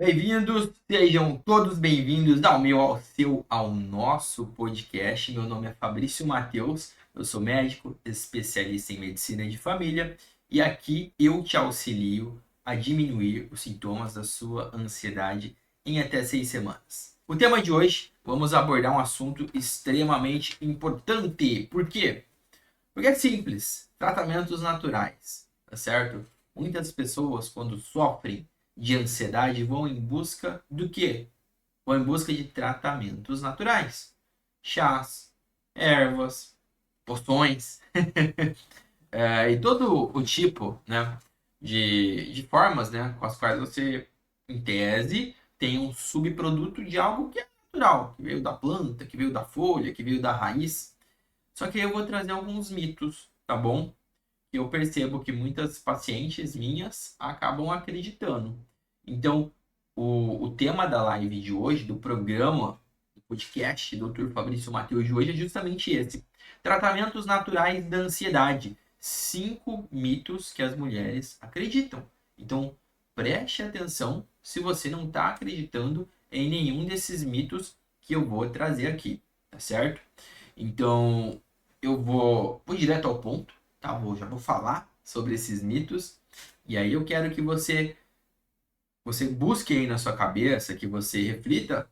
Bem-vindos, sejam todos bem-vindos ao meu, ao seu, ao nosso podcast. Meu nome é Fabrício Mateus, eu sou médico, especialista em medicina de família e aqui eu te auxilio a diminuir os sintomas da sua ansiedade em até 6 semanas. O tema de hoje, vamos abordar um assunto extremamente importante. Por quê? Porque é simples, tratamentos naturais, tá certo? Muitas pessoas, quando sofrem de ansiedade, vão em busca do quê? Vão em busca de tratamentos naturais. Chás, ervas, poções, e todo o tipo, né, de formas, né, com as quais você, em tese, tem um subproduto de algo que é natural, que veio da planta, que veio da folha, que veio da raiz. Só que eu vou trazer alguns mitos, tá bom? Eu percebo que muitas pacientes minhas acabam acreditando. Então, o tema da live de hoje, do programa, do podcast do Dr. Fabrício Mateus de hoje, é justamente esse: tratamentos naturais da ansiedade. 5 mitos que as mulheres acreditam. Então, preste atenção se você não está acreditando em nenhum desses mitos que eu vou trazer aqui, tá certo? Então, eu vou direto ao ponto, tá? Já vou falar sobre esses mitos. E aí eu quero que você busque aí na sua cabeça, que você reflita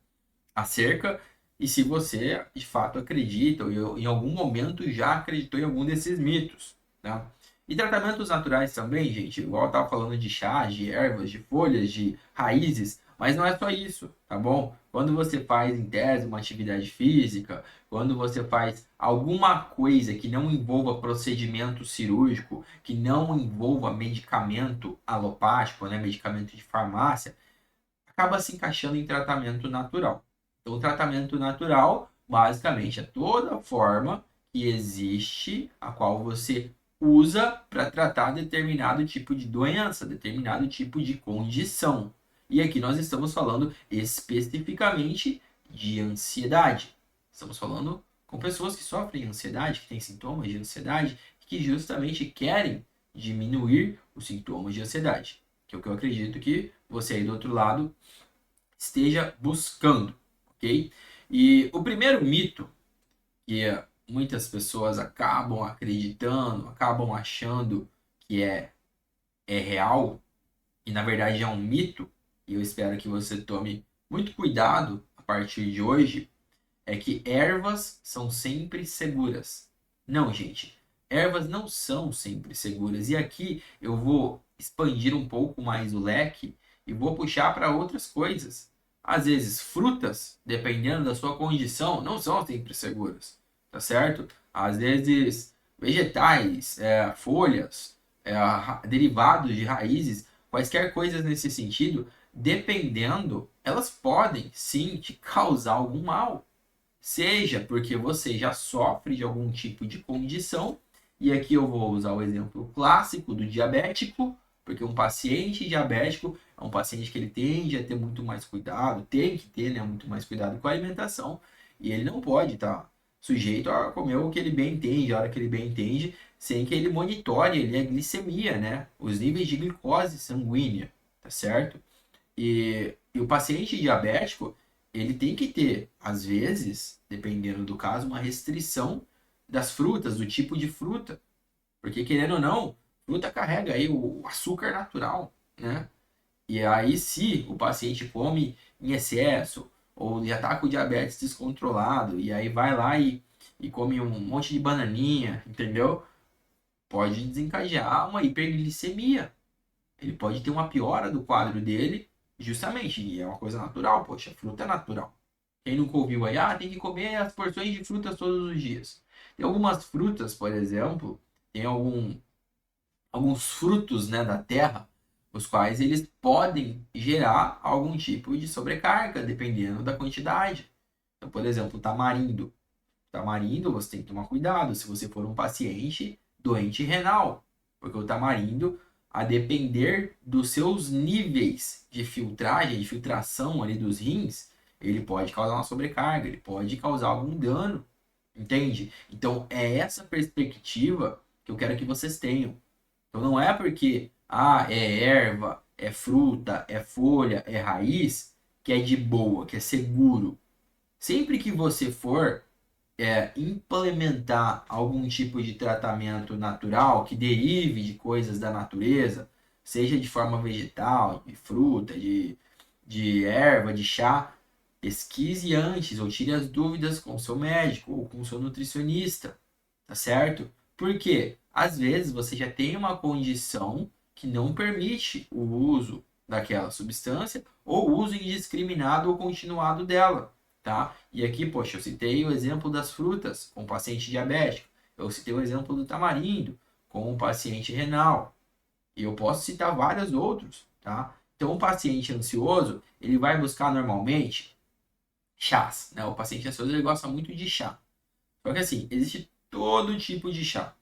acerca e se você de fato acredita ou em algum momento já acreditou em algum desses mitos, tá? E tratamentos naturais também, gente, igual eu estava falando de chás, de ervas, de folhas, de raízes, mas não é só isso, tá bom? Quando você faz em tese uma atividade física, quando você faz alguma coisa que não envolva procedimento cirúrgico, que não envolva medicamento alopático, né, medicamento de farmácia, acaba se encaixando em tratamento natural. Então, o tratamento natural, basicamente, é toda forma que existe, a qual você usa para tratar determinado tipo de doença, determinado tipo de condição. E aqui nós estamos falando especificamente de ansiedade. Estamos falando com pessoas que sofrem ansiedade, que têm sintomas de ansiedade, que justamente querem diminuir os sintomas de ansiedade, que é o que eu acredito que você aí do outro lado esteja buscando, ok? E o primeiro mito que muitas pessoas acabam acreditando, acabam achando que é real, e na verdade é um mito, e eu espero que você tome muito cuidado a partir de hoje, é que ervas são sempre seguras. Não, gente, ervas não são sempre seguras. E aqui eu vou expandir um pouco mais o leque e vou puxar para outras coisas. Às vezes, frutas, dependendo da sua condição, não são sempre seguras, tá certo? Às vezes, vegetais, folhas, derivados de raízes, quaisquer coisas nesse sentido, dependendo, elas podem sim te causar algum mal. Seja porque você já sofre de algum tipo de condição, e aqui eu vou usar o exemplo clássico do diabético, porque um paciente diabético é um paciente que ele tende a ter muito mais cuidado, tem que ter, né, muito mais cuidado com a alimentação, e ele não pode estar sujeito a comer o que ele bem entende, a hora que ele bem entende, sem que ele monitore ali a glicemia, né, os níveis de glicose sanguínea, tá certo? E o paciente diabético, ele tem que ter, às vezes, dependendo do caso, uma restrição das frutas, do tipo de fruta. Porque, querendo ou não, fruta carrega aí o açúcar natural, né? E aí, se o paciente come em excesso, ou já está com o diabetes descontrolado, e aí vai lá e come um monte de bananinha, entendeu? Pode desencadear uma hiperglicemia. Ele pode ter uma piora do quadro dele, justamente, e é uma coisa natural, poxa, fruta é natural. Quem nunca ouviu aí, tem que comer as porções de frutas todos os dias. Tem algumas frutas, por exemplo, tem alguns frutos, né, da terra, os quais eles podem gerar algum tipo de sobrecarga, dependendo da quantidade. Então, por exemplo, o tamarindo. Tamarindo, você tem que tomar cuidado se você for um paciente doente renal, porque o tamarindo, a depender dos seus níveis de filtragem, de filtração ali dos rins, ele pode causar uma sobrecarga, ele pode causar algum dano, entende? Então é essa perspectiva que eu quero que vocês tenham. Então não é porque é erva, é fruta, é folha, é raiz, que é de boa, que é seguro. Sempre que você for implementar algum tipo de tratamento natural que derive de coisas da natureza, seja de forma vegetal, de fruta, de erva, de chá, pesquise antes ou tire as dúvidas com o seu médico ou com o seu nutricionista, tá certo? Porque às vezes você já tem uma condição que não permite o uso daquela substância ou o uso indiscriminado ou continuado dela, tá? E aqui, poxa, eu citei o exemplo das frutas com o paciente diabético, eu citei o exemplo do tamarindo com o paciente renal, e eu posso citar vários outros, tá? Então, o paciente ansioso, ele vai buscar normalmente chás, né? O paciente ansioso, ele gosta muito de chá. Só que assim, existe todo tipo de chá.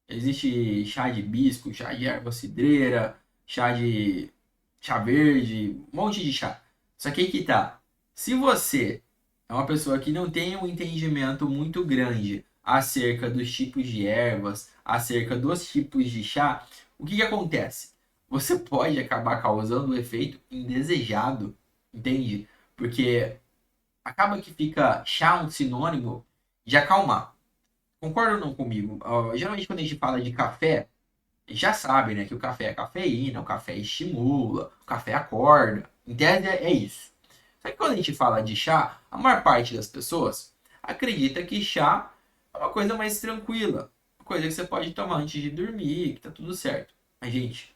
Existe chá de hibisco, chá de erva cidreira, chá verde, um monte de chá. Só que aí que tá. Se você é uma pessoa que não tem um entendimento muito grande acerca dos tipos de ervas, acerca dos tipos de chá, o que que acontece? Você pode acabar causando um efeito indesejado, entende? Porque acaba que fica chá um sinônimo de acalmar. Concorda ou não comigo? Geralmente quando a gente fala de café, já sabe, né, que o café é cafeína, o café estimula, o café acorda. Em tese é isso. Só que quando a gente fala de chá, a maior parte das pessoas acredita que chá é uma coisa mais tranquila, uma coisa que você pode tomar antes de dormir, que tá tudo certo. Mas, gente,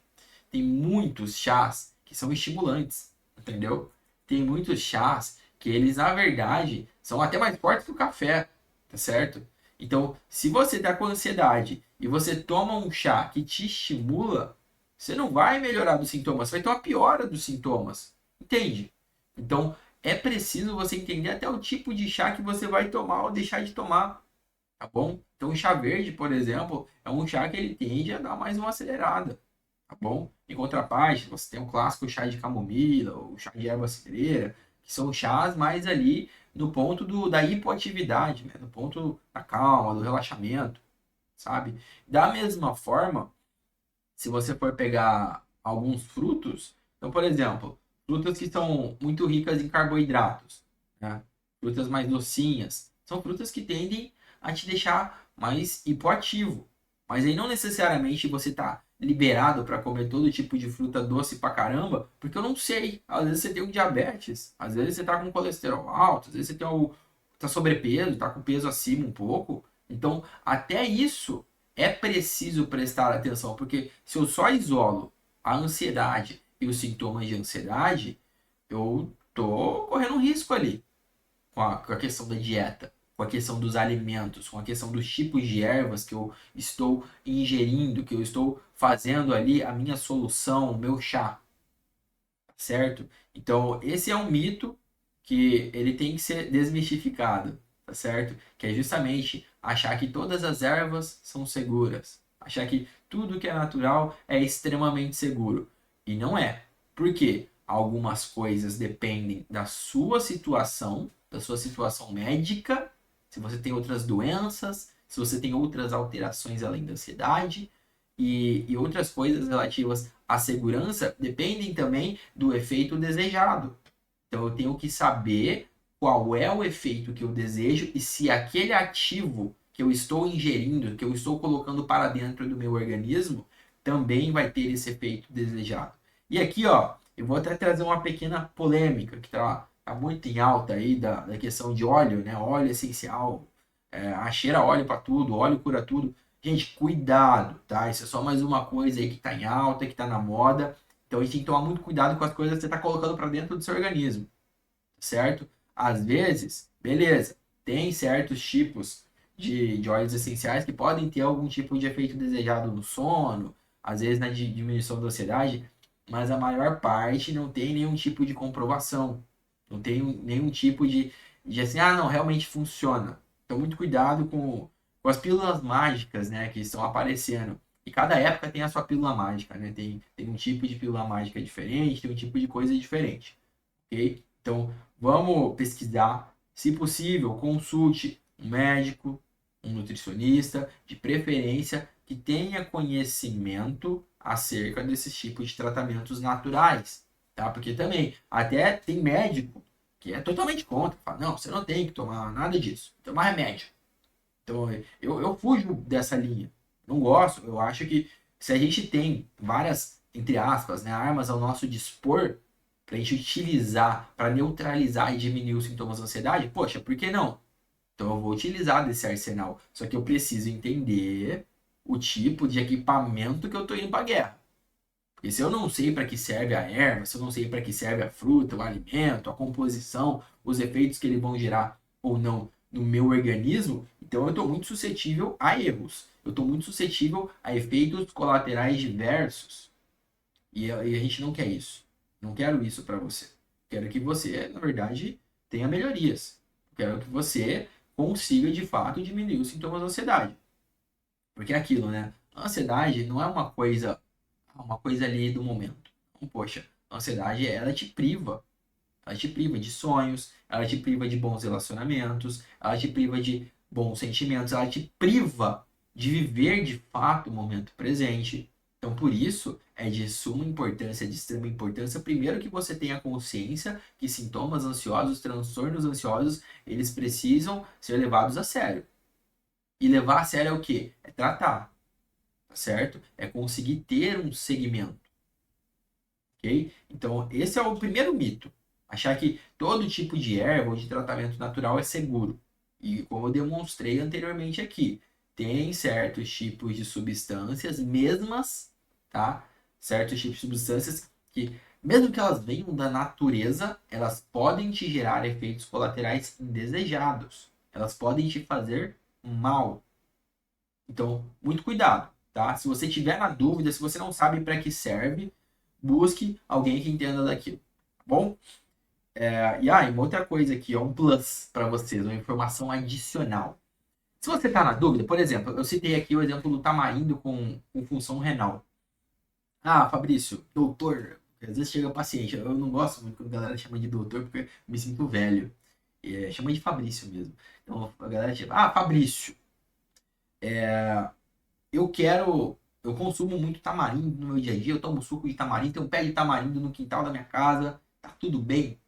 tem muitos chás que são estimulantes, entendeu? Tem muitos chás que eles, na verdade, são até mais fortes que o café, tá certo? Então, se você tá com ansiedade e você toma um chá que te estimula, você não vai melhorar dos sintomas, você vai ter uma piora dos sintomas, entende? Então, é preciso você entender até o tipo de chá que você vai tomar ou deixar de tomar, tá bom? Então, o chá verde, por exemplo, é um chá que ele tende a dar mais uma acelerada, tá bom? Em contraparte, você tem o clássico chá de camomila, ou chá de erva cidreira, que são chás mais ali no ponto da hipoatividade, né? No ponto da calma, do relaxamento, sabe? Da mesma forma, se você for pegar alguns frutos, então, por exemplo, frutas que são muito ricas em carboidratos, né? Frutas mais docinhas, são frutas que tendem a te deixar mais hipoativo. Mas aí não necessariamente você está liberado para comer todo tipo de fruta doce pra caramba, porque eu não sei. Às vezes você tem um diabetes, às vezes você está com colesterol alto, às vezes você tem tá sobrepeso, tá com peso acima um pouco. Então, até isso é preciso prestar atenção, porque se eu só isolo a ansiedade e os sintomas de ansiedade, eu tô correndo um risco ali com a questão da dieta, com a questão dos alimentos, com a questão dos tipos de ervas que eu estou ingerindo, que eu estou fazendo ali a minha solução, o meu chá, certo? Então, esse é um mito que ele tem que ser desmistificado, tá certo? Que é justamente achar que todas as ervas são seguras, achar que tudo que é natural é extremamente seguro. E não é. Por quê? Algumas coisas dependem da sua situação médica, se você tem outras doenças, se você tem outras alterações além da ansiedade, e outras coisas relativas à segurança dependem também do efeito desejado. Então eu tenho que saber qual é o efeito que eu desejo e se aquele ativo que eu estou ingerindo, que eu estou colocando para dentro do meu organismo, também vai ter esse efeito desejado. E aqui, ó, eu vou até trazer uma pequena polêmica que tá muito em alta aí da questão de óleo, né? Óleo essencial, a cheira óleo para tudo, óleo cura tudo. Gente, cuidado, tá? Isso é só mais uma coisa aí que tá em alta, que tá na moda. Então a gente tem que tomar muito cuidado com as coisas que você está colocando para dentro do seu organismo, certo? Às vezes, beleza, tem certos tipos de óleos essenciais que podem ter algum tipo de efeito desejado no sono, às vezes na diminuição da ansiedade, mas a maior parte não tem nenhum tipo de comprovação, não tem nenhum tipo de assim, ah, não, realmente funciona. Então, muito cuidado com as pílulas mágicas, né, que estão aparecendo. E cada época tem a sua pílula mágica, né? Tem um tipo de pílula mágica diferente, tem um tipo de coisa diferente, ok? Então, vamos pesquisar. Se possível, consulte um médico, um nutricionista, de preferência que tenha conhecimento acerca desses tipos de tratamentos naturais, tá? Porque também, até tem médico que é totalmente contra, fala, não, você não tem que tomar nada disso, tomar remédio. Então, eu fujo dessa linha. Não gosto. Eu acho que se a gente tem várias, entre aspas, né, armas ao nosso dispor, para a gente utilizar para neutralizar e diminuir os sintomas da ansiedade, poxa, por que não? Então, eu vou utilizar desse arsenal. Só que eu preciso entender o tipo de equipamento que eu estou indo para a guerra. Porque se eu não sei para que serve a erva, se eu não sei para que serve a fruta, o alimento, a composição, os efeitos que eles vão gerar ou não no meu organismo, então eu estou muito suscetível a erros. Eu estou muito suscetível a efeitos colaterais diversos. E a gente não quer isso. Não quero isso para você. Quero que você, na verdade, tenha melhorias. Quero que você consiga, de fato, diminuir os sintomas da ansiedade. Porque é aquilo, né? A ansiedade não é uma coisa ali do momento. Então, poxa, a ansiedade, ela te priva. Ela te priva de sonhos, ela te priva de bons relacionamentos, ela te priva de bons sentimentos, ela te priva de viver de fato o momento presente. Então, por isso, é de suma importância, de extrema importância, primeiro que você tenha consciência que sintomas ansiosos, transtornos ansiosos, eles precisam ser levados a sério. E levar a sério é o quê? É tratar, tá certo? É conseguir ter um segmento. Ok? Então, esse é o primeiro mito. Achar que todo tipo de erva ou de tratamento natural é seguro. E como eu demonstrei anteriormente aqui, tem certos tipos de substâncias mesmas, tá? Certos tipos de substâncias que, mesmo que elas venham da natureza, elas podem te gerar efeitos colaterais indesejados. Elas podem te fazer mal. Então, muito cuidado, tá? Se você tiver na dúvida, se você não sabe para que serve, busque alguém que entenda daquilo, tá bom? E uma outra coisa aqui, ó, um plus para vocês, uma informação adicional. Se você está na dúvida, por exemplo, eu citei aqui o exemplo do tamarindo com função renal. Ah, Fabrício, doutor, às vezes chega paciente, eu não gosto muito quando a galera chama de doutor porque eu me sinto velho. Chama de Fabrício mesmo. Então a galera chama, Fabrício, eu consumo muito tamarindo no meu dia a dia, eu tomo suco de tamarindo, tenho um pé de tamarindo no quintal da minha casa, tá tudo bem?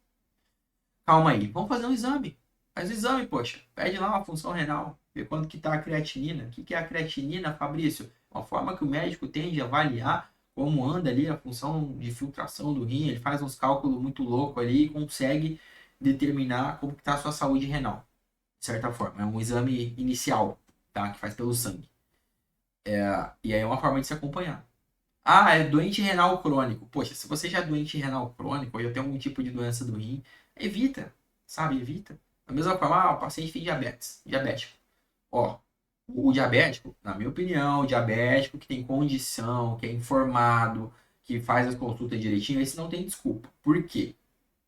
Calma aí, vamos fazer um exame. Faz o exame, poxa. Pede lá uma função renal, vê quanto que tá a creatinina. O que que é a creatinina, Fabrício? Uma forma que o médico tem de avaliar como anda ali a função de filtração do rim, ele faz uns cálculos muito loucos ali e consegue determinar como que tá a sua saúde renal, de certa forma. É um exame inicial, tá? Que faz pelo sangue. E aí é uma forma de se acompanhar. É doente renal crônico. Poxa, se você já é doente renal crônico ou já tem algum tipo de doença do rim, evita, sabe? Evita. Da mesma forma, o paciente tem diabetes, diabético. Ó, o diabético, na minha opinião, o diabético que tem condição, que é informado, que faz as consultas direitinho, esse não tem desculpa. Por quê?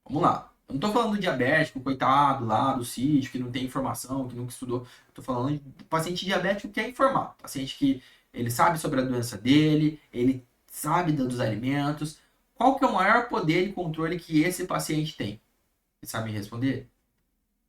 Vamos lá. Eu não tô falando do diabético, coitado lá do sítio, que não tem informação, que nunca estudou. Eu tô falando do paciente diabético que é informado. Paciente que ele sabe sobre a doença dele, ele sabe dos alimentos. Qual que é o maior poder de controle que esse paciente tem? Você sabe me responder?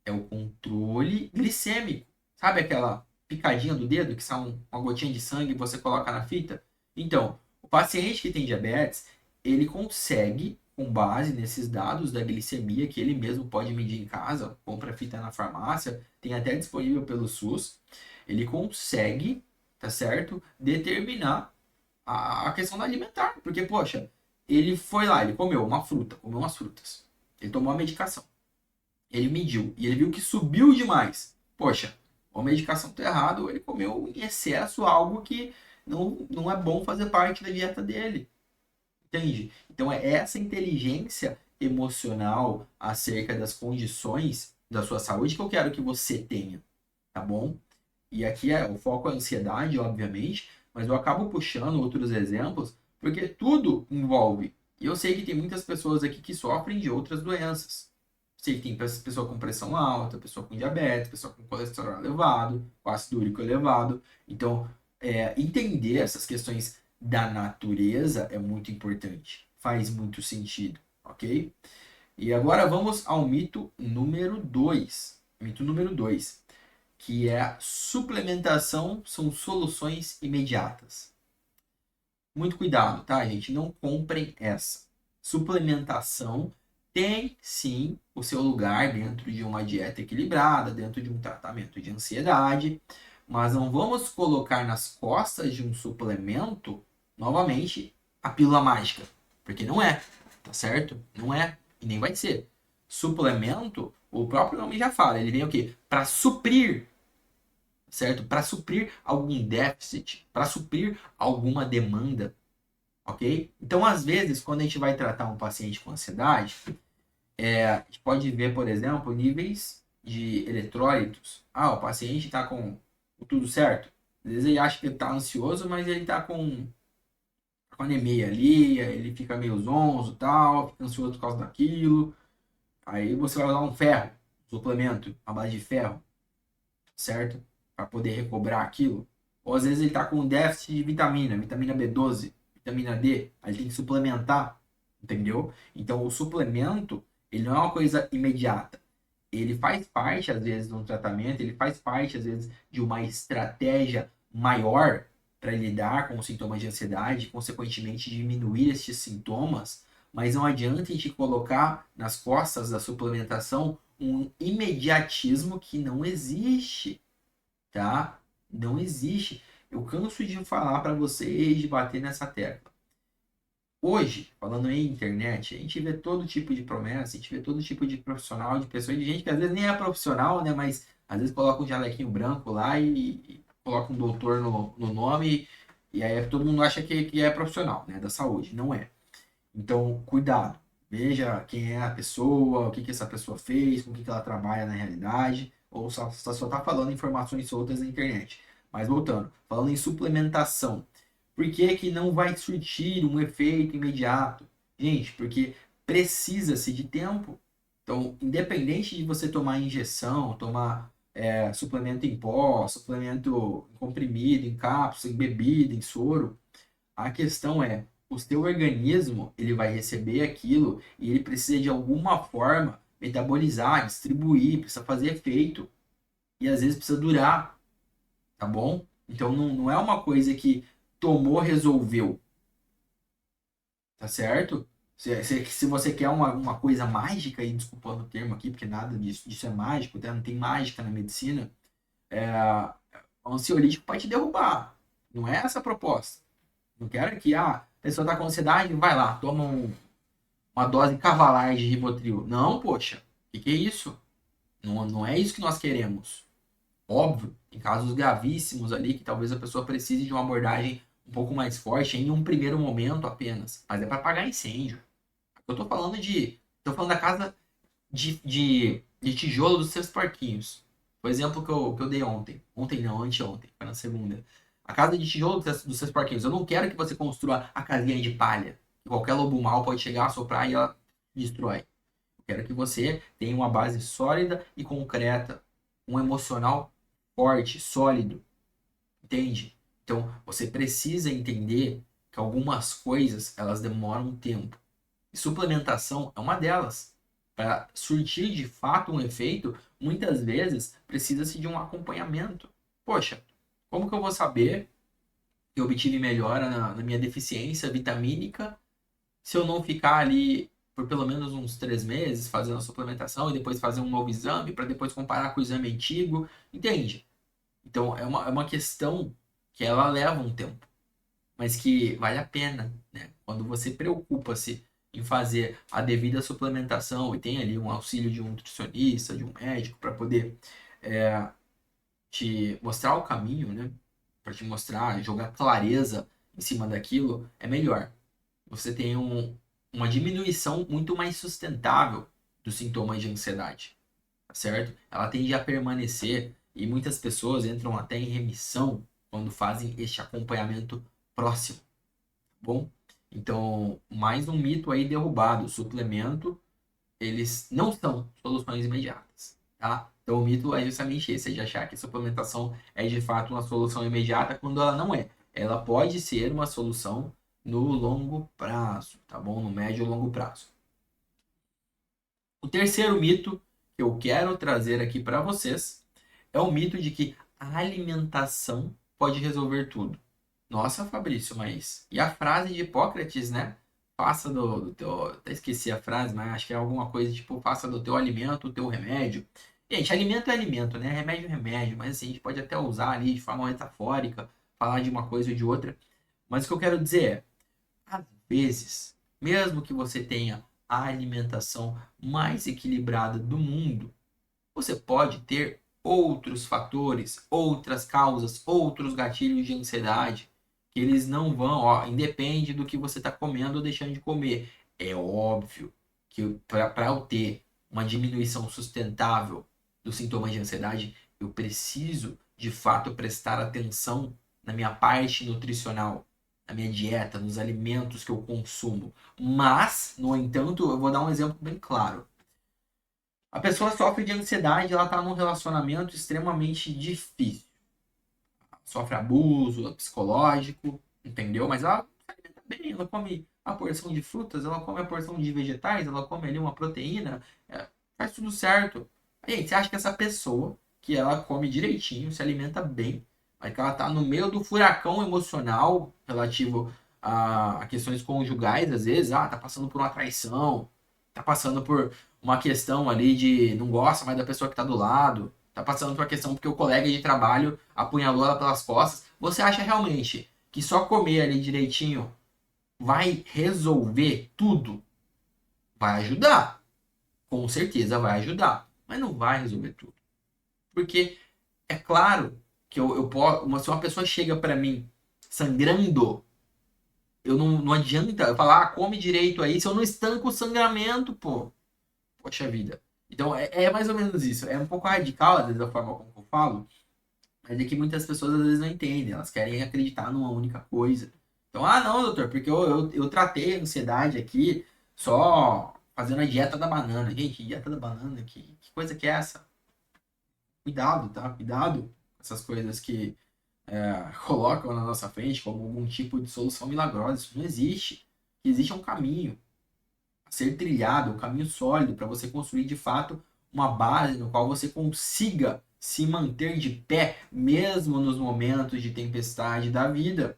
É o controle glicêmico. Sabe aquela picadinha do dedo que sai uma gotinha de sangue e você coloca na fita? Então, o paciente que tem diabetes, ele consegue, com base nesses dados da glicemia, que ele mesmo pode medir em casa, compra a fita na farmácia, tem até disponível pelo SUS, ele consegue, tá certo, determinar a questão da alimentar. Porque, poxa, ele foi lá, ele comeu uma fruta, comeu umas frutas, ele tomou a medicação. Ele mediu e ele viu que subiu demais. Poxa, a medicação está errada, ou ele comeu em excesso algo que não é bom fazer parte da dieta dele. Entende? Então é essa inteligência emocional acerca das condições da sua saúde que eu quero que você tenha, tá bom? E aqui o foco é a ansiedade, obviamente, mas eu acabo puxando outros exemplos porque tudo envolve. E eu sei que tem muitas pessoas aqui que sofrem de outras doenças. Sei que tem pessoa com pressão alta, pessoa com diabetes, pessoa com colesterol elevado, com ácido úrico elevado. Então, entender essas questões da natureza é muito importante. Faz muito sentido, ok? E agora vamos ao mito número 2. Mito número 2. que é suplementação são soluções imediatas. Muito cuidado, tá, gente? Não comprem essa. Suplementação tem sim o seu lugar dentro de uma dieta equilibrada, dentro de um tratamento de ansiedade, mas não vamos colocar nas costas de um suplemento, novamente, a pílula mágica, porque não é, tá certo? Não é e nem vai ser. Suplemento, o próprio nome já fala, ele vem o quê? Para suprir, certo? Para suprir algum déficit, para suprir alguma demanda, ok? Então, às vezes, quando a gente vai tratar um paciente com ansiedade, a gente pode ver, por exemplo, níveis de eletrólitos. Ah, o paciente está com tudo certo. Às vezes ele acha que ele está ansioso, mas ele está com anemia ali, aí ele fica meio zonzo e tal, fica ansioso por causa daquilo. Aí você vai usar um ferro, um suplemento, a base de ferro, certo? Para poder recobrar aquilo. Ou às vezes ele está com déficit de vitamina, vitamina B12, vitamina D, aí ele tem que suplementar, entendeu? Então o suplemento, ele não é uma coisa imediata. Ele faz parte, às vezes, de um tratamento, ele faz parte, às vezes, de uma estratégia maior para lidar com os sintomas de ansiedade, e, consequentemente, diminuir esses sintomas, mas não adianta a gente colocar nas costas da suplementação um imediatismo que não existe, tá? Não existe. Eu canso de falar para vocês, de bater nessa tecla. Hoje, falando em internet, a gente vê todo tipo de promessa, a gente vê todo tipo de profissional, de pessoa, de gente que às vezes nem é profissional, né? Mas às vezes coloca um jalequinho branco lá e coloca um doutor no nome, e aí todo mundo acha que é profissional, né? Da saúde. Não é. Então, cuidado. Veja quem é a pessoa, o que que essa pessoa fez, com o que que ela trabalha na realidade, ou só tá falando informações soltas na internet. Mas voltando, falando em suplementação. Por que que não vai surtir um efeito imediato? Gente, porque precisa-se de tempo. Então, independente de você tomar injeção, tomar suplemento em pó, suplemento em comprimido, em cápsula, em bebida, em soro, a questão é, o seu organismo, ele vai receber aquilo e ele precisa de alguma forma metabolizar, distribuir, precisa fazer efeito e às vezes precisa durar, tá bom? Então não é uma coisa que tomou, resolveu, tá certo? Se você quer uma coisa mágica, e desculpando o termo aqui, porque nada disso é mágico, tá? Não tem mágica na medicina, o ansiolítico pode te derrubar. Não é essa a proposta. Não quero que a pessoa está com ansiedade, vai lá, toma uma dose cavalar de Rivotril. Não, poxa, o que é isso? Não é isso que nós queremos. Óbvio, em casos gravíssimos ali, que talvez a pessoa precise de uma abordagem um pouco mais forte em um primeiro momento apenas. Mas é para apagar incêndio. Eu tô falando de. Tô falando da casa de tijolo dos seus porquinhos. Foi o exemplo que eu dei ontem. Ontem não, anteontem, foi na segunda. A casa de tijolo dos seus porquinhos. Eu não quero que você construa a casinha de palha. Que qualquer lobo mau pode chegar, soprar e ela destrói. Eu quero que você tenha uma base sólida e concreta. Um emocional forte, sólido. Entende? Então, você precisa entender que algumas coisas, elas demoram um tempo. E suplementação é uma delas. Para surtir de fato um efeito, muitas vezes precisa-se de um acompanhamento. Poxa, como que eu vou saber que eu obtive melhora na minha deficiência vitamínica se eu não ficar ali por pelo menos uns 3 meses fazendo a suplementação e depois fazer um novo exame para depois comparar com o exame antigo? Entende? Então é uma questão que ela leva um tempo, mas que vale a pena, né? Quando você preocupa-se em fazer a devida suplementação e tem ali um auxílio de um nutricionista, de um médico, para poder é, te mostrar o caminho, né? Para te mostrar, jogar clareza em cima daquilo, é melhor. Você tem uma diminuição muito mais sustentável dos sintomas de ansiedade, tá certo? Ela tende a permanecer e muitas pessoas entram até em remissão quando fazem este acompanhamento próximo. Bom, então, mais um mito aí derrubado. O suplemento, eles não são soluções imediatas, tá? Então, o mito é justamente esse, é de achar que a suplementação é de fato uma solução imediata quando ela não é. Ela pode ser uma solução no longo prazo, tá bom? No médio e longo prazo. O terceiro mito que eu quero trazer aqui para vocês É o mito de que a alimentação pode resolver tudo. Nossa, Fabrício, mas... E a frase de Hipócrates, né? Faça do teu... Até esqueci a frase, mas acho que é alguma coisa tipo, faça do teu alimento o teu remédio. Gente, alimento é alimento, né? Remédio é remédio, mas assim, a gente pode até usar ali de forma metafórica, falar de uma coisa ou de outra. Mas o que eu quero dizer é, às vezes, mesmo que você tenha a alimentação mais equilibrada do mundo, você pode ter outros fatores, outras causas, outros gatilhos de ansiedade, que eles não vão, ó, independe do que você está comendo ou deixando de comer. É óbvio que para eu ter uma diminuição sustentável dos sintomas de ansiedade, eu preciso, de fato, prestar atenção na minha parte nutricional, na minha dieta, nos alimentos que eu consumo. Mas, no entanto, eu vou dar um exemplo bem claro. A pessoa sofre de ansiedade, ela está num relacionamento extremamente difícil. Sofre abuso psicológico, entendeu? Mas ela se alimenta bem, ela come a porção de frutas, ela come a porção de vegetais, ela come ali uma proteína, faz tudo certo. Aí, você acha que essa pessoa, que ela come direitinho, se alimenta bem, mas que ela está no meio do furacão emocional relativo a questões conjugais, às vezes, tá passando por uma traição, tá passando por uma questão ali de não gosta mais da pessoa que está do lado, tá passando por uma questão porque o colega de trabalho apunhalou ela pelas costas. Você acha realmente que só comer ali direitinho vai resolver tudo? Vai ajudar, com certeza vai ajudar, mas não vai resolver tudo. Porque é claro que eu posso, se uma pessoa chega para mim sangrando, eu não adianta eu falar, come direito aí, se eu não estanco o sangramento, pô. Poxa vida. Então é mais ou menos isso. É um pouco radical, às vezes, da forma como eu falo, mas é que muitas pessoas às vezes não entendem. Elas querem acreditar numa única coisa. Então, não, doutor, porque eu tratei a ansiedade aqui só fazendo a dieta da banana. Gente, dieta da banana, que coisa que é essa? Cuidado, tá? Cuidado com essas coisas que colocam na nossa frente como algum tipo de solução milagrosa. Isso não existe. O que existe é um caminho a ser trilhado, um caminho sólido para você construir de fato uma base no qual você consiga se manter de pé, mesmo nos momentos de tempestade da vida,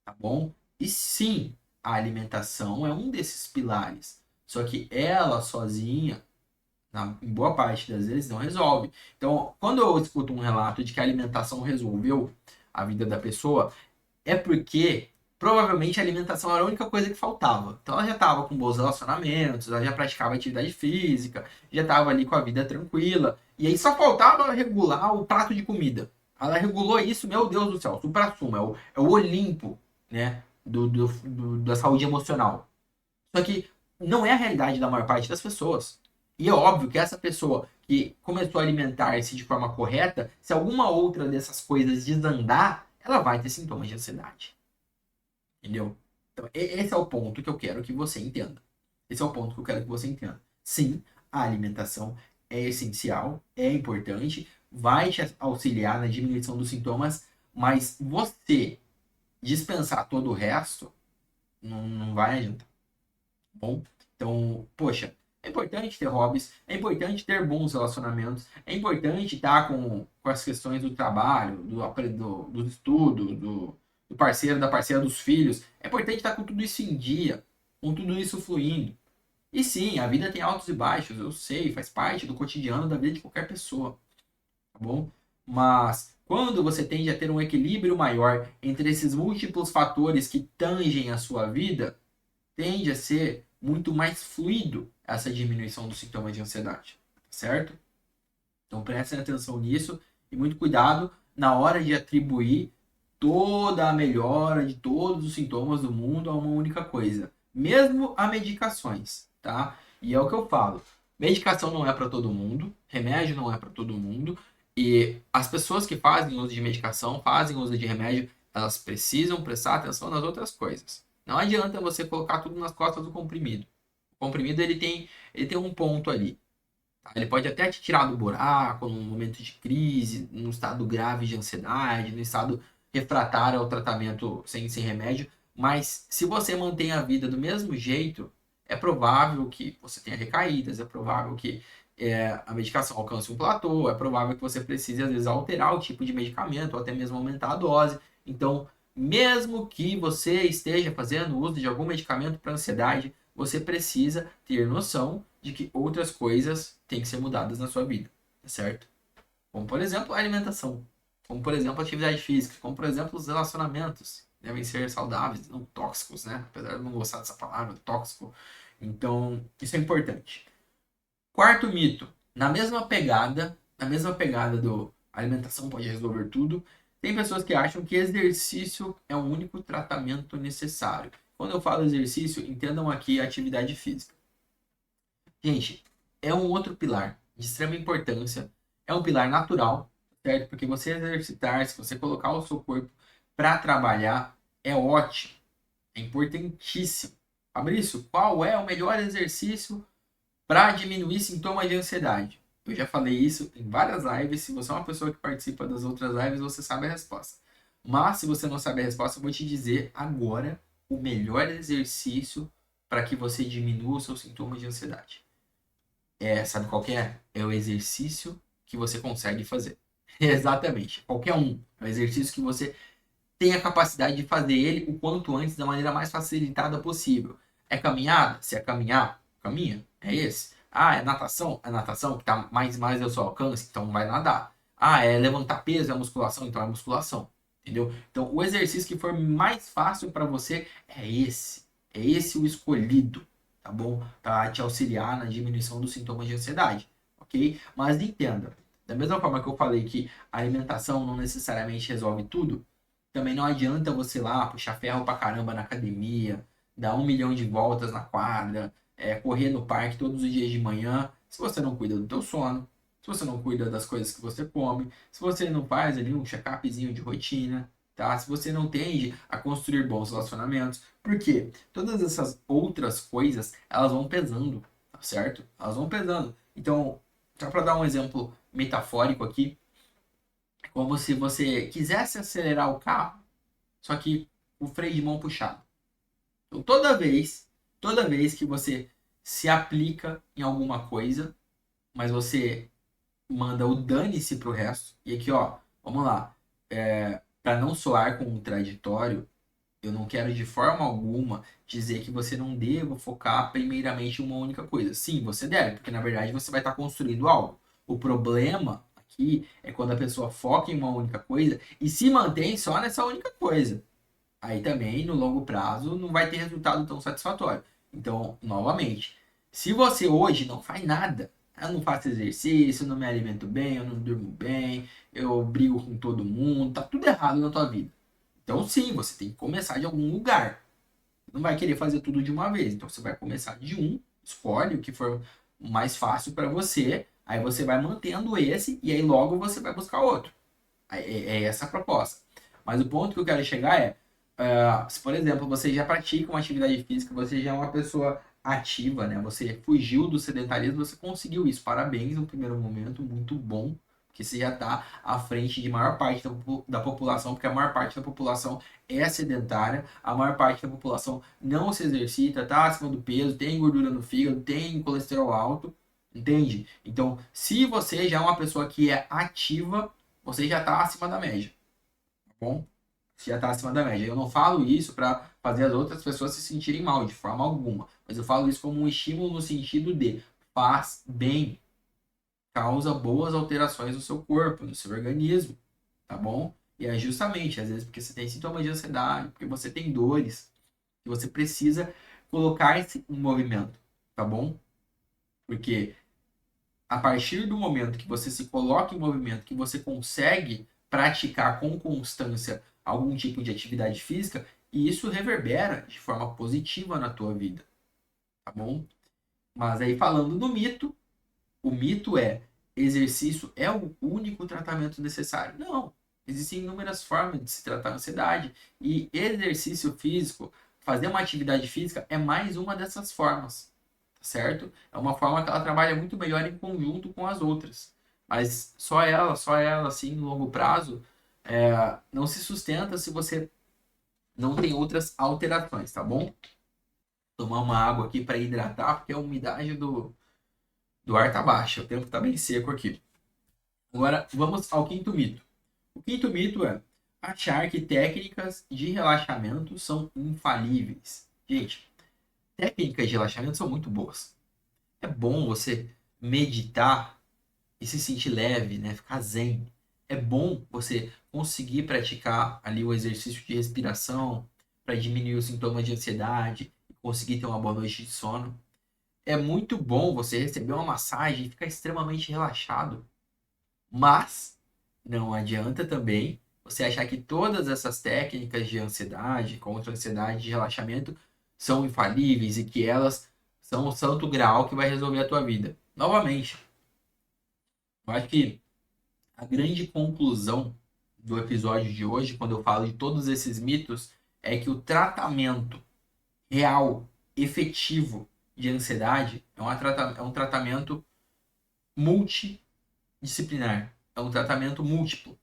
tá bom? E sim, a alimentação é um desses pilares. Só que ela sozinha, em boa parte das vezes, não resolve. Então, quando eu escuto um relato de que a alimentação resolveu a vida da pessoa, é porque provavelmente a alimentação era a única coisa que faltava. Então ela já estava com bons relacionamentos, ela já praticava atividade física, já estava ali com a vida tranquila. E aí só faltava regular o prato de comida. Ela regulou isso, meu Deus do céu, supra-sumo, é o Olimpo, né, da saúde emocional. Só que não é a realidade da maior parte das pessoas. E é óbvio que essa pessoa que começou a alimentar-se de forma correta, se alguma outra dessas coisas desandar, ela vai ter sintomas de ansiedade. Entendeu? Então, esse é o ponto que eu quero que você entenda. Esse é o ponto que eu quero que você entenda. Sim, a alimentação é essencial, é importante, vai te auxiliar na diminuição dos sintomas, mas você dispensar todo o resto não vai adiantar, tá bom? Então, poxa, é importante ter hobbies, é importante ter bons relacionamentos, é importante estar com as questões do trabalho, do estudo, do parceiro, da parceira dos filhos. É importante estar com tudo isso em dia, com tudo isso fluindo. E sim, a vida tem altos e baixos, eu sei, faz parte do cotidiano da vida de qualquer pessoa, tá bom? Mas quando você tende a ter um equilíbrio maior entre esses múltiplos fatores que tangem a sua vida, tende a ser muito mais fluido essa diminuição dos sintomas de ansiedade, certo? Então prestem atenção nisso e muito cuidado na hora de atribuir toda a melhora de todos os sintomas do mundo a uma única coisa, mesmo a medicações, tá? E é o que eu falo. Medicação não é para todo mundo, remédio não é para todo mundo, e as pessoas que fazem uso de medicação, fazem uso de remédio, elas precisam prestar atenção nas outras coisas. Não adianta você colocar tudo nas costas do comprimido. O comprimido ele tem um ponto ali. Tá? Ele pode até te tirar do buraco num momento de crise, num estado grave de ansiedade, num estado refratário ao tratamento sem remédio. Mas se você mantém a vida do mesmo jeito, é provável que você tenha recaídas, é provável que a medicação alcance um platô, é provável que você precise, às vezes, alterar o tipo de medicamento ou até mesmo aumentar a dose. Então, mesmo que você esteja fazendo uso de algum medicamento para ansiedade, você precisa ter noção de que outras coisas têm que ser mudadas na sua vida, tá certo? Como, por exemplo, a alimentação. Como, por exemplo, a atividade física. Como, por exemplo, os relacionamentos. Devem ser saudáveis, não tóxicos, né? Apesar de eu não gostar dessa palavra, tóxico. Então, isso é importante. Quarto mito. Na mesma pegada do alimentação pode resolver tudo, tem pessoas que acham que exercício é o único tratamento necessário. Quando eu falo exercício, entendam aqui a atividade física. Gente, é um outro pilar de extrema importância. É um pilar natural, certo? Porque você exercitar, se você colocar o seu corpo para trabalhar, é ótimo, é importantíssimo. Fabrício, qual é o melhor exercício para diminuir sintomas de ansiedade? Eu já falei isso em várias lives. Se você é uma pessoa que participa das outras lives, você sabe a resposta. Mas se você não sabe a resposta, eu vou te dizer agora o melhor exercício para que você diminua os seus sintomas de ansiedade. Sabe qual que é? É o exercício que você consegue fazer. Exatamente. Qualquer um. É um exercício que você tem a capacidade de fazer ele o quanto antes, da maneira mais facilitada possível. É caminhada? Se é caminhar, caminha. É esse. Ah, é natação? É natação que está mais ao seu alcance, então vai nadar. Ah, é levantar peso, é musculação, então é musculação. Entendeu? Então, o exercício que for mais fácil para você é esse. É esse o escolhido, tá bom? Para te auxiliar na diminuição dos sintomas de ansiedade, ok? Mas entenda, da mesma forma que eu falei que a alimentação não necessariamente resolve tudo, também não adianta você lá puxar ferro pra caramba na academia, dar 1 milhão de voltas na quadra, correr no parque todos os dias de manhã, se você não cuida do teu sono, se você não cuida das coisas que você come, se você não faz ali um check-upzinho de rotina, tá? Se você não tende a construir bons relacionamentos, porque todas essas outras coisas, elas vão pesando, tá certo? Elas vão pesando. Então, só para dar um exemplo metafórico aqui, é como se você quisesse acelerar o carro, só que o freio de mão puxado. Então, toda vez que você se aplica em alguma coisa, mas você manda o dane-se pro resto, e aqui, ó, vamos lá, para não soar contraditório, eu não quero de forma alguma dizer que você não deva focar primeiramente em uma única coisa. Sim, você deve, porque na verdade você vai estar construindo algo. O problema aqui é quando a pessoa foca em uma única coisa e se mantém só nessa única coisa. Aí também, no longo prazo, não vai ter resultado tão satisfatório. Então, novamente, se você hoje não faz nada, eu não faço exercício, não me alimento bem, eu não durmo bem, eu brigo com todo mundo, tá tudo errado na tua vida. Então, sim, você tem que começar de algum lugar. Não vai querer fazer tudo de uma vez. Então, você vai começar de um, escolhe o que for mais fácil para você, aí você vai mantendo esse e aí logo você vai buscar outro. É essa a proposta. Mas o ponto que eu quero chegar se por exemplo você já pratica uma atividade física, você já é uma pessoa ativa, né? Você fugiu do sedentarismo, você conseguiu isso. Parabéns no primeiro momento, muito bom, porque você já está à frente de maior parte da população, porque a maior parte da população é sedentária, a maior parte da população não se exercita, está acima do peso, tem gordura no fígado, tem colesterol alto, entende? Então, se você já é uma pessoa que é ativa, você já está acima da média, tá bom? Você já está acima da média. Eu não falo isso para fazer as outras pessoas se sentirem mal, de forma alguma. Mas eu falo isso como um estímulo no sentido de faz bem, causa boas alterações no seu corpo, no seu organismo, tá bom? E é justamente, às vezes, porque você tem sintomas de ansiedade, porque você tem dores, que você precisa colocar-se em movimento, tá bom? Porque a partir do momento que você se coloca em movimento, que você consegue praticar com constância algum tipo de atividade física, e isso reverbera de forma positiva na tua vida, tá bom? Mas aí falando do mito, o mito é exercício é o único tratamento necessário. Não, existem inúmeras formas de se tratar a ansiedade e exercício físico, fazer uma atividade física é mais uma dessas formas, certo? É uma forma que ela trabalha muito melhor em conjunto com as outras. Mas só ela, assim, no longo prazo, não se sustenta se você não tem outras alterações, tá bom? Tomar uma água aqui para hidratar, porque a umidade do ar tá baixa, o tempo tá bem seco aqui. Agora, vamos ao quinto mito. O quinto mito é achar que técnicas de relaxamento são infalíveis. Gente, técnicas de relaxamento são muito boas. É bom você meditar e se sentir leve, né? Ficar zen. É bom você conseguir praticar ali o exercício de respiração para diminuir os sintomas de ansiedade e conseguir ter uma boa noite de sono. É muito bom você receber uma massagem e ficar extremamente relaxado. Mas não adianta também você achar que todas essas técnicas de ansiedade, contra a ansiedade, de relaxamento, são infalíveis e que elas são o santo graal que vai resolver a tua vida. Novamente, eu acho que a grande conclusão do episódio de hoje, quando eu falo de todos esses mitos, é que o tratamento real, efetivo de ansiedade é um tratamento multidisciplinar, é um tratamento múltiplo,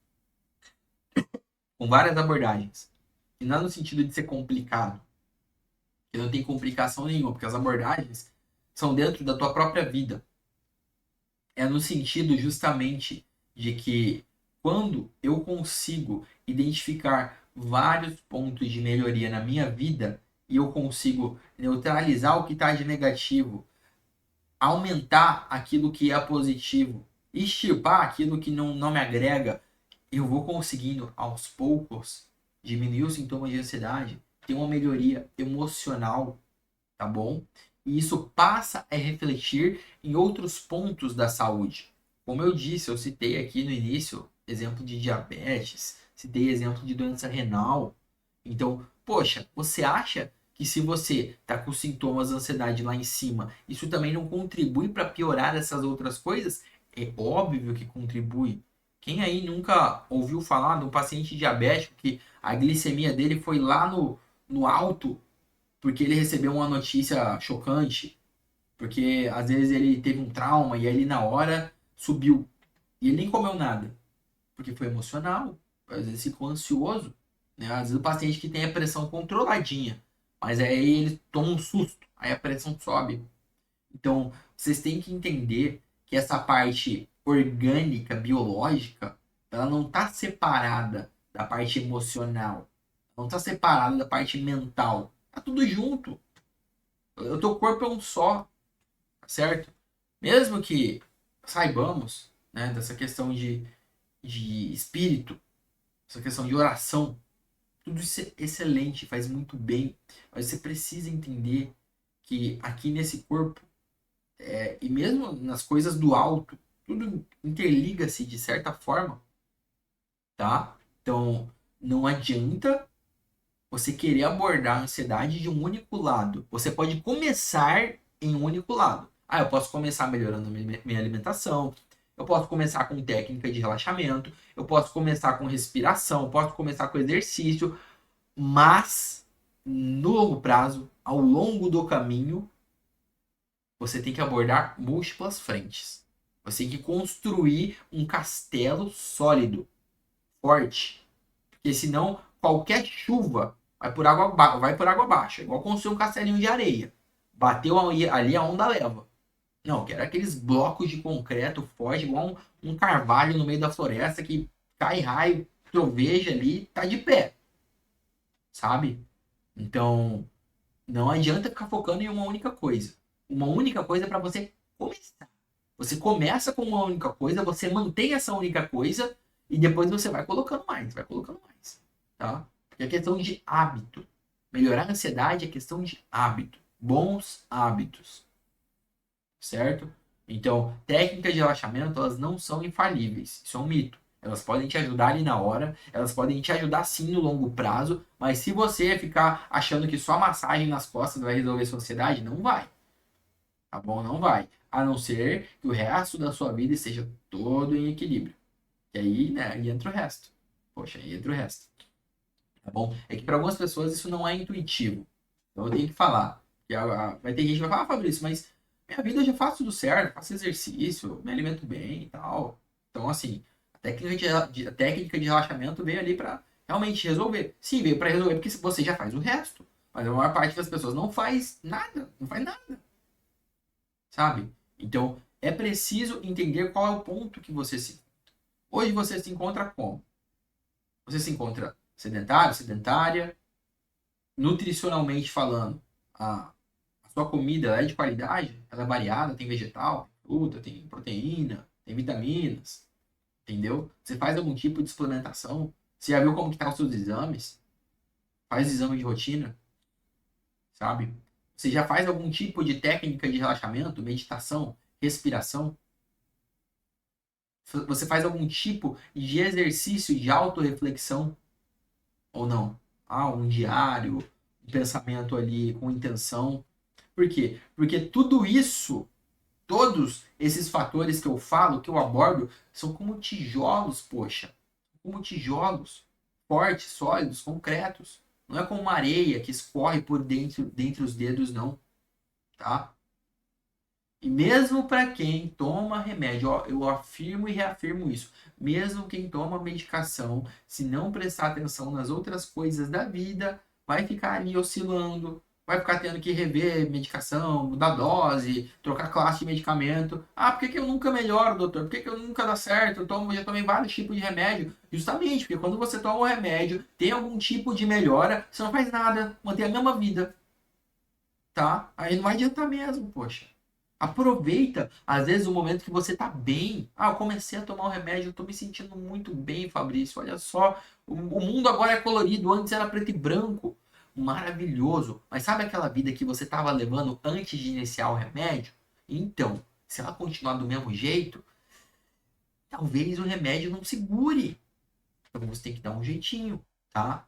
com várias abordagens. E não é no sentido de ser complicado, que não tem complicação nenhuma, porque as abordagens são dentro da tua própria vida. É no sentido justamente de que quando eu consigo identificar vários pontos de melhoria na minha vida e eu consigo neutralizar o que está de negativo, aumentar aquilo que é positivo, extirpar aquilo que não me agrega, eu vou conseguindo aos poucos diminuir os sintomas de ansiedade, ter uma melhoria emocional, tá bom? E isso passa a refletir em outros pontos da saúde. Como eu disse, eu citei aqui no início exemplo de diabetes, citei exemplo de doença renal. Então, poxa, você acha que se você tá com sintomas de ansiedade lá em cima, isso também não contribui para piorar essas outras coisas? É óbvio que contribui. Quem aí nunca ouviu falar de um paciente diabético que a glicemia dele foi lá no alto porque ele recebeu uma notícia chocante, porque às vezes ele teve um trauma e aí ele na hora subiu e ele nem comeu nada, porque foi emocional, às vezes ficou ansioso, né? Às vezes o paciente que tem a pressão controladinha, mas aí ele toma um susto, aí a pressão sobe. Então, vocês têm que entender que essa parte orgânica, biológica, ela não está separada da parte emocional, não está separada da parte mental. Tá tudo junto. O teu corpo é um só, certo? Mesmo que saibamos, né, dessa questão de espírito, essa questão de oração, tudo isso é excelente, faz muito bem, mas você precisa entender que aqui nesse corpo, e mesmo nas coisas do alto, tudo interliga-se de certa forma, tá? Então, não adianta você querer abordar a ansiedade de um único lado. Você pode começar em um único lado. Ah, eu posso começar melhorando minha alimentação, eu posso começar com técnica de relaxamento, eu posso começar com respiração, eu posso começar com exercício, mas no longo prazo, ao longo do caminho, você tem que abordar múltiplas frentes. Você tem que construir um castelo sólido, forte, porque senão qualquer chuva vai por água abaixo. É igual construir um castelinho de areia. Bateu ali, a onda leva. Não, eu quero aqueles blocos de concreto forte, igual um carvalho no meio da floresta que cai raio, troveja ali, tá de pé. Sabe? Então, não adianta ficar focando em uma única coisa. Uma única coisa para você começar. Você começa com uma única coisa, você mantém essa única coisa e depois você vai colocando mais, tá? Porque é questão de hábito. Melhorar a ansiedade é questão de hábito, bons hábitos, certo? Então, técnicas de relaxamento, elas não são infalíveis. Isso é um mito. Elas podem te ajudar ali na hora, elas podem te ajudar sim no longo prazo, mas se você ficar achando que só massagem nas costas vai resolver sua ansiedade, não vai. Tá bom? Não vai. A não ser que o resto da sua vida esteja todo em equilíbrio. E aí, né, aí entra o resto. Poxa, aí entra o resto. Tá bom? É que para algumas pessoas isso não é intuitivo. Então eu tenho que falar. Vai ter gente que vai falar, ah, Fabrício, mas minha vida eu já faço tudo certo, faço exercício, me alimento bem e tal. Então, assim, a técnica de relaxamento veio ali para realmente resolver. Sim, veio para resolver porque você já faz o resto. Mas a maior parte das pessoas não faz nada, não faz nada. Sabe? Então, é preciso entender qual é o ponto que você se encontra. Hoje você se encontra como? Você se encontra sedentário, sedentária, nutricionalmente falando. A sua comida ela é de qualidade, ela é variada, tem vegetal, fruta, tem proteína, tem vitaminas, entendeu? Você faz algum tipo de suplementação? Você já viu como que estão os seus exames? Faz exame de rotina, sabe? Você já faz algum tipo de técnica de relaxamento, meditação, respiração? Você faz algum tipo de exercício de autorreflexão ou não? Um diário, um pensamento ali com intenção. Por quê? Porque tudo isso, todos esses fatores que eu falo, que eu abordo, são como tijolos, poxa. Como tijolos fortes, sólidos, concretos. Não é como uma areia que escorre por dentro, dentre os dedos, não, tá? E mesmo para quem toma remédio, ó, eu afirmo e reafirmo isso, mesmo quem toma medicação, se não prestar atenção nas outras coisas da vida, vai ficar ali oscilando, vai ficar tendo que rever medicação, mudar dose, trocar classe de medicamento. Por que que eu nunca melhoro, doutor? Por que que eu nunca dá certo? Já tomei vários tipos de remédio. Justamente porque quando você toma um remédio, tem algum tipo de melhora, você não faz nada, mantém a mesma vida, tá? Aí não vai adiantar mesmo, poxa. Aproveita, às vezes, o momento que você tá bem. Eu comecei a tomar o remédio, eu tô me sentindo muito bem, Fabrício. Olha só, o mundo agora é colorido, antes era preto e branco. Maravilhoso. Mas sabe aquela vida que você tava levando antes de iniciar o remédio? Então, se ela continuar do mesmo jeito, talvez o remédio não segure. Então você tem que dar um jeitinho, tá?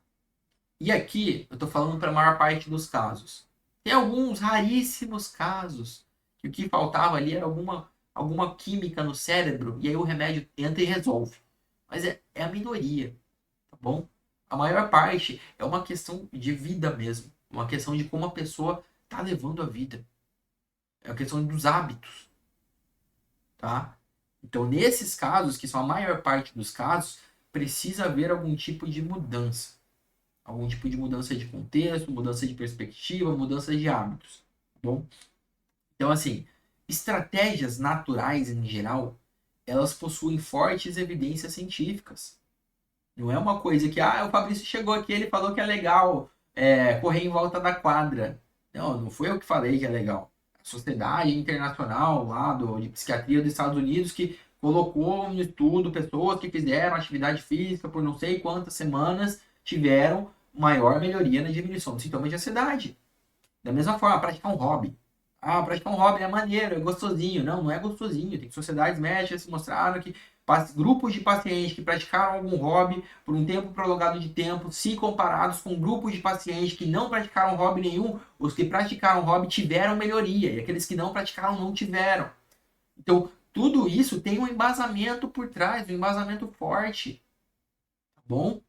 E aqui, eu tô falando para a maior parte dos casos. Tem alguns raríssimos casos que o que faltava ali era alguma química no cérebro e aí o remédio entra e resolve. Mas é a minoria, tá bom? A maior parte é uma questão de vida mesmo. Uma questão de como a pessoa tá levando a vida. É uma questão dos hábitos, tá? Então, nesses casos, que são a maior parte dos casos, precisa haver algum tipo de mudança. Algum tipo de mudança de contexto, mudança de perspectiva, mudança de hábitos, tá bom? Então, assim, estratégias naturais em geral, elas possuem fortes evidências científicas. Não é uma coisa que, o Fabrício chegou aqui, ele falou que é legal correr em volta da quadra. Não foi eu que falei que é legal. A Sociedade Internacional lá de Psiquiatria dos Estados Unidos que colocou no estudo pessoas que fizeram atividade física por não sei quantas semanas tiveram maior melhoria na diminuição dos sintomas de ansiedade. Da mesma forma, praticar um hobby. Praticar um hobby é maneiro, é gostosinho. Não, não é gostosinho. Tem sociedades médicas que mostraram que grupos de pacientes que praticaram algum hobby por um tempo prolongado de tempo, se comparados com grupos de pacientes que não praticaram hobby nenhum, os que praticaram hobby tiveram melhoria e aqueles que não praticaram não tiveram. Então, tudo isso tem um embasamento por trás, um embasamento forte. Tá bom?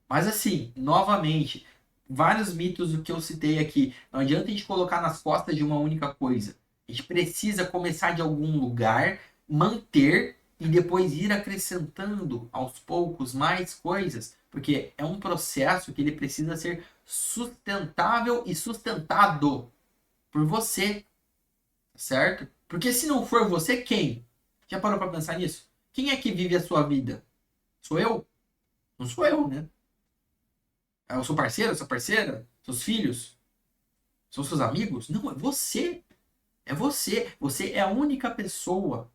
Mas assim, novamente, vários mitos do que eu citei aqui. Não adianta a gente colocar nas costas de uma única coisa. A gente precisa começar de algum lugar, manter e depois ir acrescentando aos poucos mais coisas, porque é um processo que ele precisa ser sustentável e sustentado por você, certo? Porque se não for você, quem? Já parou para pensar nisso? Quem é que vive a sua vida? Sou eu? Não sou eu, né? É o seu parceiro, a sua parceira, seus filhos, são seus amigos? Não, é você. É você. Você é a única pessoa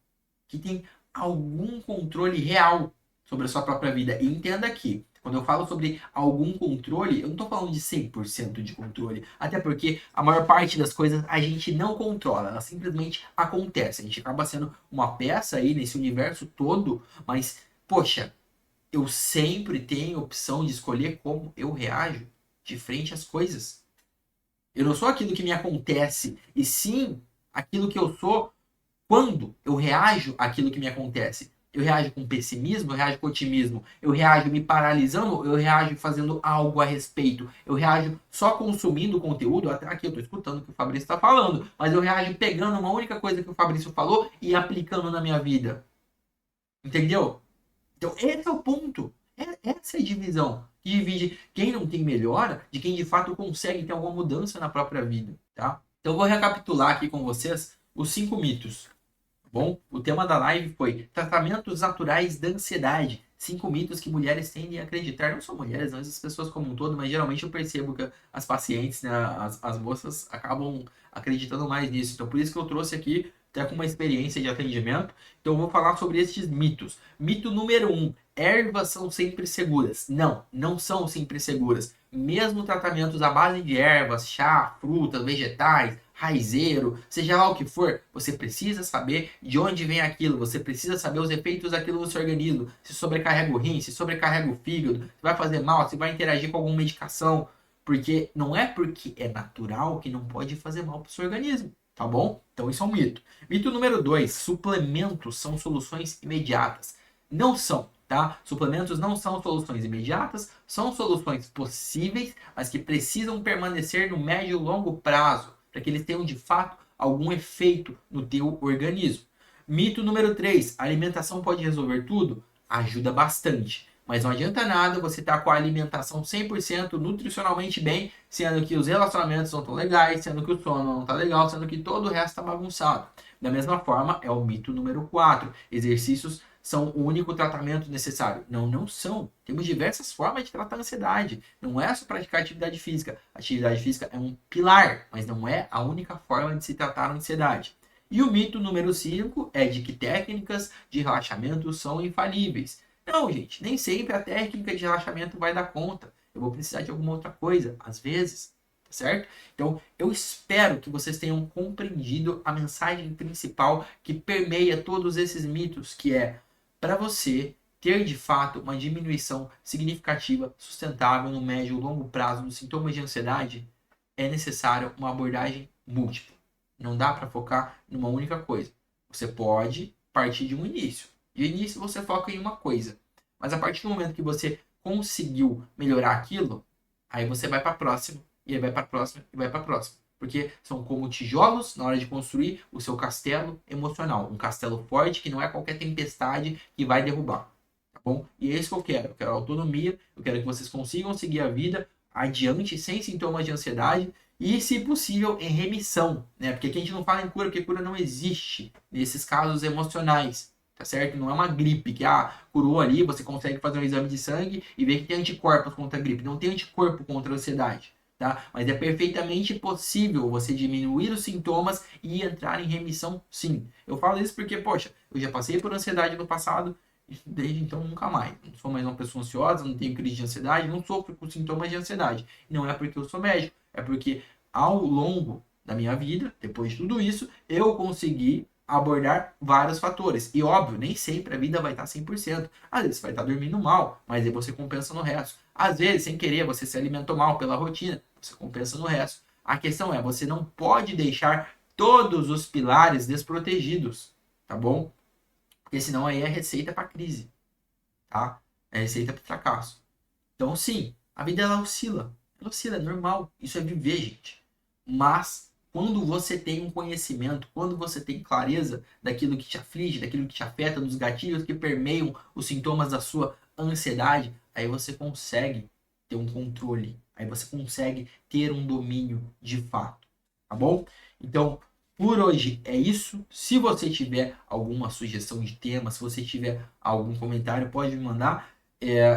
que tem algum controle real sobre a sua própria vida. E entenda aqui, quando eu falo sobre algum controle, eu não estou falando de 100% de controle. Até porque a maior parte das coisas a gente não controla, elas simplesmente acontecem. A gente acaba sendo uma peça aí nesse universo todo, mas, poxa, eu sempre tenho a opção de escolher como eu reajo de frente às coisas. Eu não sou aquilo que me acontece, e sim aquilo que eu sou quando eu reajo àquilo que me acontece. Eu reajo com pessimismo, eu reajo com otimismo, eu reajo me paralisando, eu reajo fazendo algo a respeito, eu reajo só consumindo o conteúdo, até aqui eu estou escutando o que o Fabrício está falando, mas eu reajo pegando uma única coisa que o Fabrício falou e aplicando na minha vida. Entendeu? Então, esse é o ponto. Essa é a divisão que divide quem não tem melhora de quem de fato consegue ter alguma mudança na própria vida, tá? Então, eu vou recapitular aqui com vocês os 5 mitos. Bom, o tema da live foi tratamentos naturais da ansiedade. 5 mitos que mulheres tendem a acreditar. Não só mulheres, mas as pessoas como um todo, mas geralmente eu percebo que as pacientes, né, as moças acabam acreditando mais nisso. Então, por isso que eu trouxe aqui, até com uma experiência de atendimento. Então, eu vou falar sobre estes mitos. Mito número 1. Ervas são sempre seguras. Não, não são sempre seguras. Mesmo tratamentos à base de ervas, chá, frutas, vegetais, raizeiro, seja lá o que for, você precisa saber de onde vem aquilo, você precisa saber os efeitos daquilo no seu organismo, se sobrecarrega o rim, se sobrecarrega o fígado, se vai fazer mal, se vai interagir com alguma medicação, porque não é porque é natural que não pode fazer mal para o seu organismo, tá bom? Então isso é um mito. Mito número 2, suplementos são soluções imediatas. Não são, tá? Suplementos não são soluções imediatas, são soluções possíveis, mas que precisam permanecer no médio e longo prazo, para que eles tenham de fato algum efeito no teu organismo. Mito número 3, a alimentação pode resolver tudo? Ajuda bastante, mas não adianta nada você estar com a alimentação 100% nutricionalmente bem, sendo que os relacionamentos não estão legais, sendo que o sono não está legal, sendo que todo o resto está bagunçado. Da mesma forma, é o mito número 4, exercícios são o único tratamento necessário. Não, não são. Temos diversas formas de tratar a ansiedade. Não é só praticar atividade física. Atividade física é um pilar, mas não é a única forma de se tratar a ansiedade. E o mito número 5 é de que técnicas de relaxamento são infalíveis. Não, gente, nem sempre a técnica de relaxamento vai dar conta. Eu vou precisar de alguma outra coisa, às vezes, tá certo? Então, eu espero que vocês tenham compreendido a mensagem principal que permeia todos esses mitos, que é para você ter de fato uma diminuição significativa, sustentável no médio e longo prazo dos sintomas de ansiedade, é necessário uma abordagem múltipla. Não dá para focar numa única coisa. Você pode partir de um início. De início você foca em uma coisa. Mas a partir do momento que você conseguiu melhorar aquilo, aí você vai para a próxima, e aí vai para a próxima, e vai para a próxima. Porque são como tijolos na hora de construir o seu castelo emocional. Um castelo forte que não é qualquer tempestade que vai derrubar. Tá bom? E é isso que eu quero. Eu quero autonomia. Eu quero que vocês consigam seguir a vida adiante sem sintomas de ansiedade. E, se possível, em remissão. Né? Porque aqui a gente não fala em cura, porque cura não existe nesses casos emocionais. Tá certo? Não é uma gripe que curou ali, você consegue fazer um exame de sangue e ver que tem anticorpos contra a gripe. Não tem anticorpo contra a ansiedade. Tá? Mas é perfeitamente possível você diminuir os sintomas e entrar em remissão, sim. Eu falo isso porque, poxa, eu já passei por ansiedade no passado, e desde então nunca mais. Não sou mais uma pessoa ansiosa, não tenho crise de ansiedade, não sofro com sintomas de ansiedade. Não é porque eu sou médico, é porque ao longo da minha vida, depois de tudo isso, eu consegui abordar vários fatores. E óbvio, nem sempre a vida vai estar 100%. Às vezes você vai estar dormindo mal, mas aí você compensa no resto. Às vezes, sem querer, você se alimentou mal pela rotina, você compensa no resto. A questão é, você não pode deixar todos os pilares desprotegidos, tá bom? Porque senão aí é receita para crise, tá? É receita para fracasso. Então, sim, a vida ela oscila. Ela oscila, é normal. Isso é viver, gente. Mas quando você tem um conhecimento, quando você tem clareza daquilo que te aflige, daquilo que te afeta, dos gatilhos que permeiam os sintomas da sua ansiedade, aí você consegue ter um controle, aí você consegue ter um domínio de fato, tá bom? Então, por hoje é isso. Se você tiver alguma sugestão de tema, se você tiver algum comentário, pode me mandar.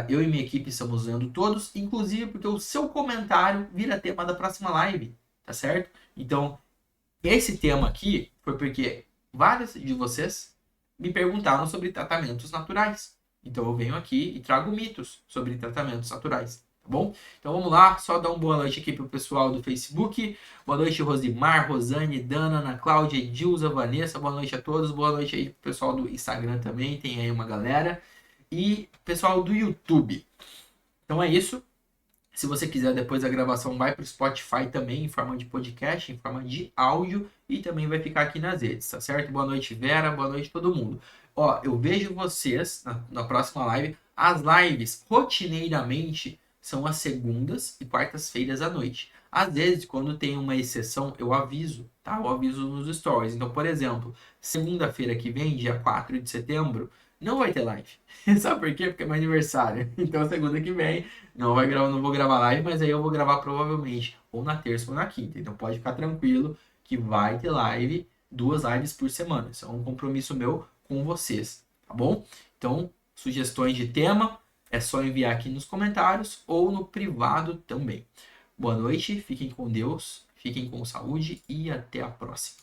Eu e minha equipe estamos vendo todos, inclusive porque o seu comentário vira tema da próxima live, tá certo? Então, esse tema aqui foi porque vários de vocês me perguntaram sobre tratamentos naturais. Então, eu venho aqui e trago mitos sobre tratamentos naturais, tá bom? Então, vamos lá, só dar uma boa noite aqui pro pessoal do Facebook. Boa noite, Rosimar, Rosane, Dana, Ana Cláudia, Edilza, Vanessa. Boa noite a todos. Boa noite aí pro pessoal do Instagram também, tem aí uma galera. E pessoal do YouTube. Então é isso. Se você quiser, depois da gravação, vai para o Spotify também, em forma de podcast, em forma de áudio, e também vai ficar aqui nas redes, tá certo? Boa noite, Vera, boa noite todo mundo. Ó, eu vejo vocês na próxima live. As lives, rotineiramente, são as segundas e quartas-feiras à noite. Às vezes, quando tem uma exceção, eu aviso, tá? Eu aviso nos stories. Então, por exemplo, segunda-feira que vem, dia 4 de setembro, não vai ter live. Sabe por quê? Porque é meu aniversário. Então, segunda que vem, não vou gravar live, mas aí eu vou gravar provavelmente ou na terça ou na quinta. Então pode ficar tranquilo que vai ter live 2 lives por semana. Isso é um compromisso meu com vocês, tá bom? Então, sugestões de tema é só enviar aqui nos comentários ou no privado também. Boa noite, fiquem com Deus, fiquem com saúde e até a próxima.